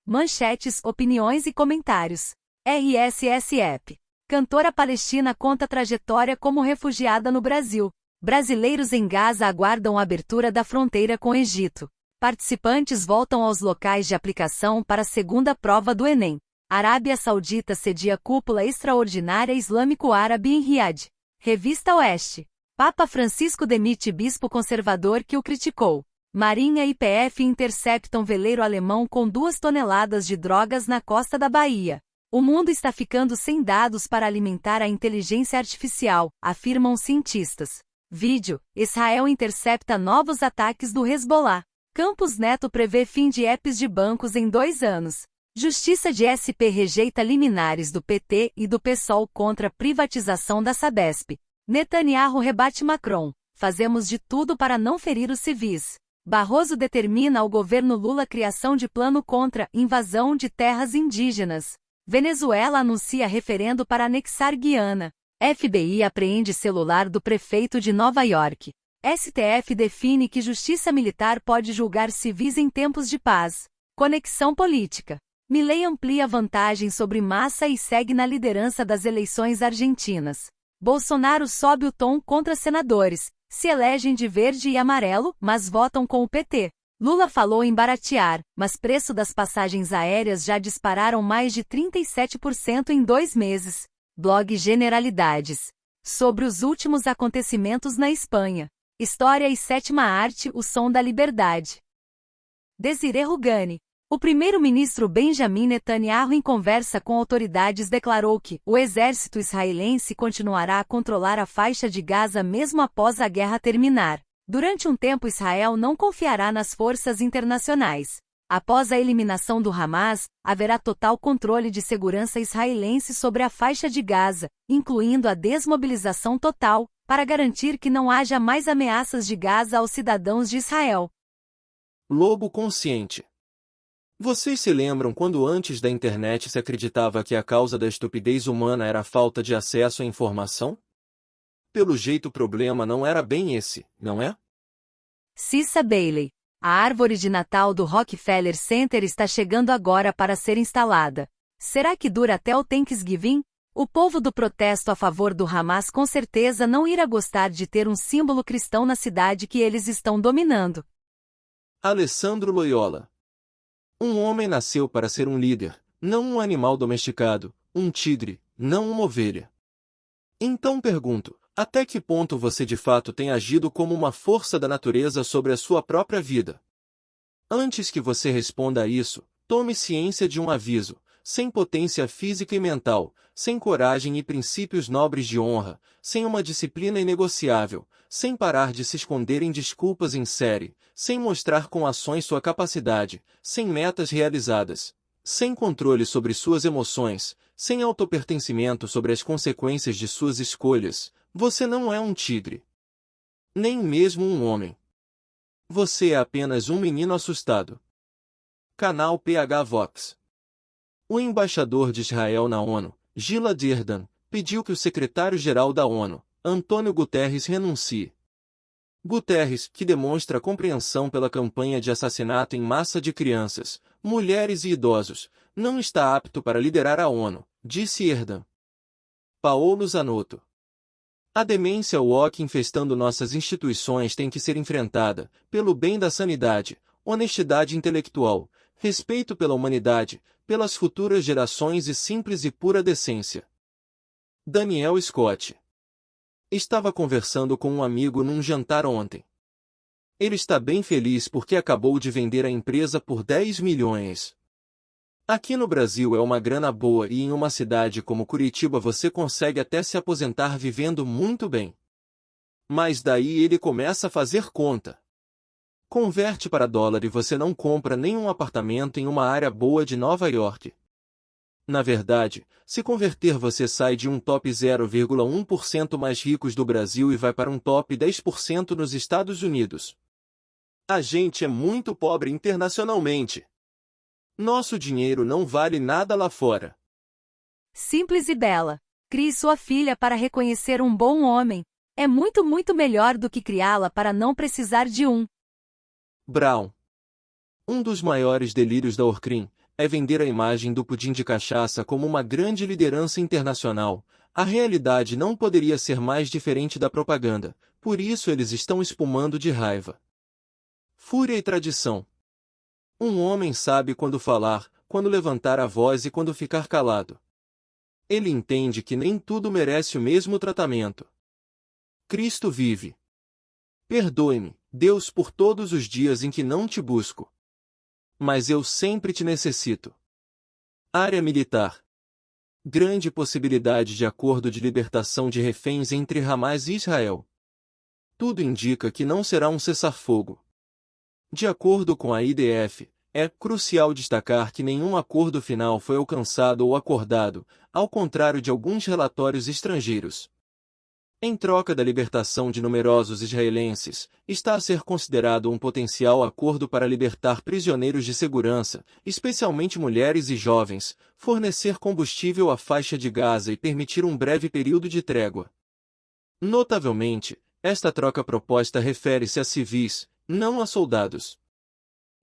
Manchetes, opiniões e comentários. RSS-App. Cantora palestina conta trajetória como refugiada no Brasil. Brasileiros em Gaza aguardam a abertura da fronteira com o Egito. Participantes voltam aos locais de aplicação para a segunda prova do Enem. Arábia Saudita cedia cúpula extraordinária islâmico-árabe em Riad. Revista Oeste. Papa Francisco demite bispo conservador que o criticou. Marinha e PF interceptam veleiro alemão com 2 toneladas de drogas na costa da Bahia. O mundo está ficando sem dados para alimentar a inteligência artificial, afirmam cientistas. Vídeo: Israel intercepta novos ataques do Hezbollah. Campos Neto prevê fim de apps de bancos em 2 anos. Justiça de SP rejeita liminares do PT e do PSOL contra a privatização da Sabesp. Netanyahu rebate Macron. Fazemos de tudo para não ferir os civis. Barroso determina ao governo Lula a criação de plano contra invasão de terras indígenas. Venezuela anuncia referendo para anexar Guiana. FBI apreende celular do prefeito de Nova York. STF define que justiça militar pode julgar civis em tempos de paz. Conexão política. Milei amplia vantagem sobre Massa e segue na liderança das eleições argentinas. Bolsonaro sobe o tom contra senadores. Se elegem de verde e amarelo, mas votam com o PT. Lula falou em baratear, mas preço das passagens aéreas já dispararam mais de 37% em 2 meses. Blog Generalidades. Sobre os últimos acontecimentos na Espanha. História e 7ª arte, o som da liberdade. Desiré Rugani. O primeiro-ministro Benjamin Netanyahu, em conversa com autoridades, declarou que o exército israelense continuará a controlar a faixa de Gaza mesmo após a guerra terminar. Durante um tempo, Israel não confiará nas forças internacionais. Após a eliminação do Hamas, haverá total controle de segurança israelense sobre a faixa de Gaza, incluindo a desmobilização total, para garantir que não haja mais ameaças de Gaza aos cidadãos de Israel. Lobo consciente. Vocês se lembram quando antes da internet se acreditava que a causa da estupidez humana era a falta de acesso à informação? Pelo jeito o problema não era bem esse, não é? Cissa Bailey. A árvore de Natal do Rockefeller Center está chegando agora para ser instalada. Será que dura até o Thanksgiving? O povo do protesto a favor do Hamas com certeza não irá gostar de ter um símbolo cristão na cidade que eles estão dominando. Alessandro Loyola. Um homem nasceu para ser um líder, não um animal domesticado, um tigre, não uma ovelha. Então pergunto, até que ponto você de fato tem agido como uma força da natureza sobre a sua própria vida? Antes que você responda a isso, tome ciência de um aviso: sem potência física e mental, sem coragem e princípios nobres de honra, sem uma disciplina inegociável, sem parar de se esconder em desculpas em série, sem mostrar com ações sua capacidade, sem metas realizadas, sem controle sobre suas emoções, sem autopertencimento sobre as consequências de suas escolhas, você não é um tigre. Nem mesmo um homem. Você é apenas um menino assustado. Canal PH Vox. O embaixador de Israel na ONU, Gilad Erdan, pediu que o secretário-geral da ONU, Antônio Guterres, renuncie. Guterres, que demonstra compreensão pela campanha de assassinato em massa de crianças, mulheres e idosos, não está apto para liderar a ONU, disse Erdan. Paolo Zanotto. A demência woke infestando nossas instituições tem que ser enfrentada, pelo bem da sanidade, honestidade intelectual, respeito pela humanidade, pelas futuras gerações e simples e pura decência. Daniel Scott. Estava conversando com um amigo num jantar ontem. Ele está bem feliz porque acabou de vender a empresa por 10 milhões. Aqui no Brasil é uma grana boa e em uma cidade como Curitiba você consegue até se aposentar vivendo muito bem. Mas daí ele começa a fazer conta. Converte para dólar e você não compra nenhum apartamento em uma área boa de Nova York. Na verdade, se converter você sai de um top 0,1% mais ricos do Brasil e vai para um top 10% nos Estados Unidos. A gente é muito pobre internacionalmente. Nosso dinheiro não vale nada lá fora. Simples e bela. Crie sua filha para reconhecer um bom homem. É muito melhor do que criá-la para não precisar de um. Brown. Um dos maiores delírios da Orcrim é vender a imagem do pudim de cachaça como uma grande liderança internacional. A realidade não poderia ser mais diferente da propaganda, por isso eles estão espumando de raiva. Fúria e tradição. Um homem sabe quando falar, quando levantar a voz e quando ficar calado. Ele entende que nem tudo merece o mesmo tratamento. Cristo vive. Perdoe-me, Deus, por todos os dias em que não te busco. Mas eu sempre te necessito. Área militar. Grande possibilidade de acordo de libertação de reféns entre Hamas e Israel. Tudo indica que não será um cessar-fogo. De acordo com a IDF, é crucial destacar que nenhum acordo final foi alcançado ou acordado, ao contrário de alguns relatórios estrangeiros. Em troca da libertação de numerosos israelenses, está a ser considerado um potencial acordo para libertar prisioneiros de segurança, especialmente mulheres e jovens, fornecer combustível à faixa de Gaza e permitir um breve período de trégua. Notavelmente, esta troca proposta refere-se a civis, não a soldados.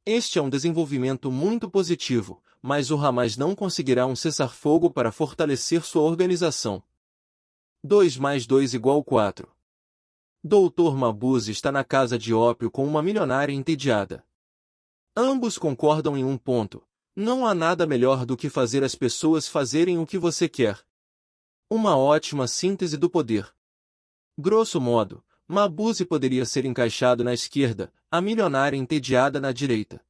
Este é um desenvolvimento muito positivo, mas o Hamas não conseguirá um cessar-fogo para fortalecer sua organização. 2 mais 2 igual 4. Dr. Mabuse está na casa de ópio com uma milionária entediada. Ambos concordam em um ponto: não há nada melhor do que fazer as pessoas fazerem o que você quer. Uma ótima síntese do poder. Grosso modo, Mabuse poderia ser encaixado na esquerda, a milionária entediada na direita.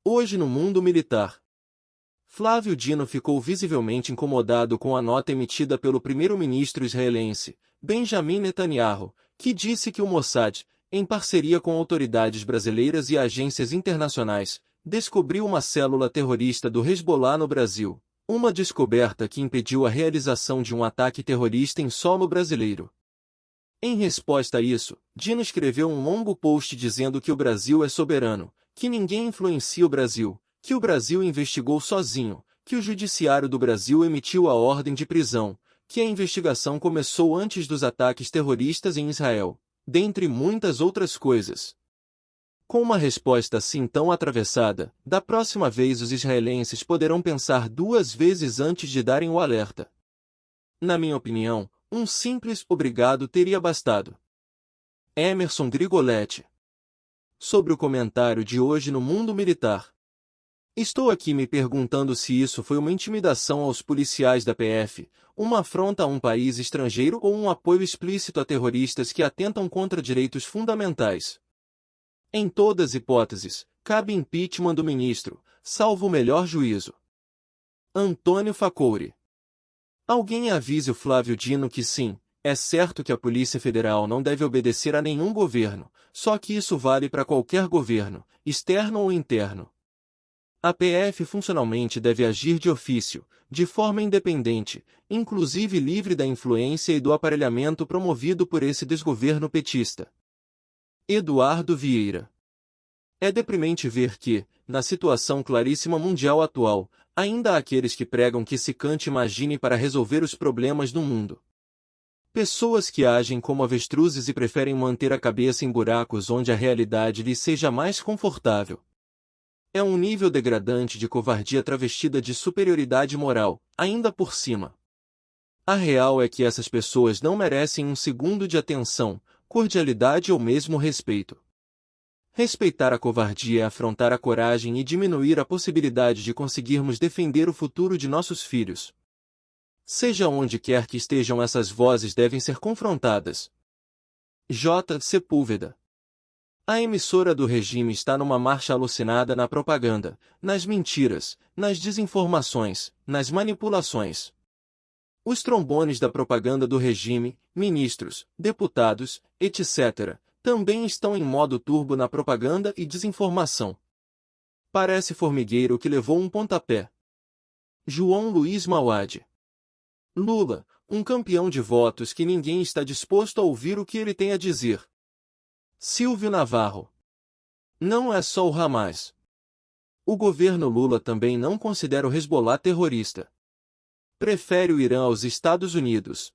Hoje no mundo militar. Flávio Dino ficou visivelmente incomodado com a nota emitida pelo primeiro-ministro israelense, Benjamin Netanyahu, que disse que o Mossad, em parceria com autoridades brasileiras e agências internacionais, descobriu uma célula terrorista do Hezbollah no Brasil, uma descoberta que impediu a realização de um ataque terrorista em solo brasileiro. Em resposta a isso, Dino escreveu um longo post dizendo que o Brasil é soberano, que ninguém influencia o Brasil, que o Brasil investigou sozinho, que o Judiciário do Brasil emitiu a ordem de prisão, que a investigação começou antes dos ataques terroristas em Israel, dentre muitas outras coisas. Com uma resposta assim tão atravessada, da próxima vez os israelenses poderão pensar 2 vezes antes de darem o alerta. Na minha opinião, um simples obrigado teria bastado. Emerson Grigoletti. Sobre o comentário de hoje no mundo militar. Estou aqui me perguntando se isso foi uma intimidação aos policiais da PF, uma afronta a um país estrangeiro ou um apoio explícito a terroristas que atentam contra direitos fundamentais. Em todas as hipóteses, cabe impeachment do ministro, salvo o melhor juízo. Antônio Facouri. Alguém avise o Flávio Dino que sim, é certo que a Polícia Federal não deve obedecer a nenhum governo, só que isso vale para qualquer governo, externo ou interno. A PF funcionalmente deve agir de ofício, de forma independente, inclusive livre da influência e do aparelhamento promovido por esse desgoverno petista. Eduardo Vieira. É deprimente ver que, na situação claríssima mundial atual, ainda há aqueles que pregam que se cante imagine para resolver os problemas do mundo. Pessoas que agem como avestruzes e preferem manter a cabeça em buracos onde a realidade lhes seja mais confortável. É um nível degradante de covardia travestida de superioridade moral, ainda por cima. A real é que essas pessoas não merecem um segundo de atenção, cordialidade ou mesmo respeito. Respeitar a covardia é afrontar a coragem e diminuir a possibilidade de conseguirmos defender o futuro de nossos filhos. Seja onde quer que estejam, essas vozes devem ser confrontadas. J. Sepúlveda. A emissora do regime está numa marcha alucinada na propaganda, nas mentiras, nas desinformações, nas manipulações. Os trombones da propaganda do regime, ministros, deputados, etc., também estão em modo turbo na propaganda e desinformação. Parece formigueiro que levou um pontapé. João Luiz Mauad. Lula, um campeão de votos que ninguém está disposto a ouvir o que ele tem a dizer. Silvio Navarro. Não é só o Hamas. O governo Lula também não considera o Hezbollah terrorista. Prefere o Irã aos Estados Unidos.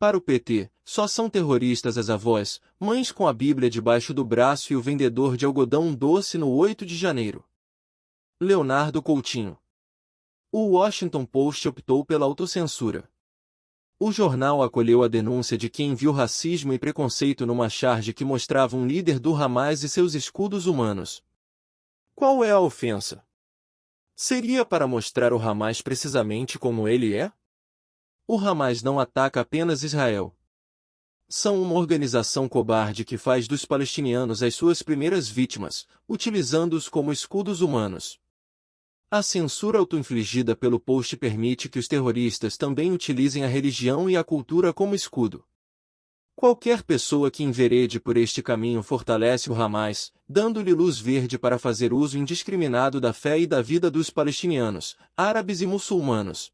Para o PT, só são terroristas as avós, mães com a Bíblia debaixo do braço e o vendedor de algodão doce no 8 de janeiro. Leonardo Coutinho. O Washington Post optou pela autocensura. O jornal acolheu a denúncia de quem viu racismo e preconceito numa charge que mostrava um líder do Hamas e seus escudos humanos. Qual é a ofensa? Seria para mostrar o Hamas precisamente como ele é? O Hamas não ataca apenas Israel. São uma organização cobarde que faz dos palestinianos as suas primeiras vítimas, utilizando-os como escudos humanos. A censura auto-infligida pelo Post permite que os terroristas também utilizem a religião e a cultura como escudo. Qualquer pessoa que enverede por este caminho fortalece o Hamas, dando-lhe luz verde para fazer uso indiscriminado da fé e da vida dos palestinianos, árabes e muçulmanos.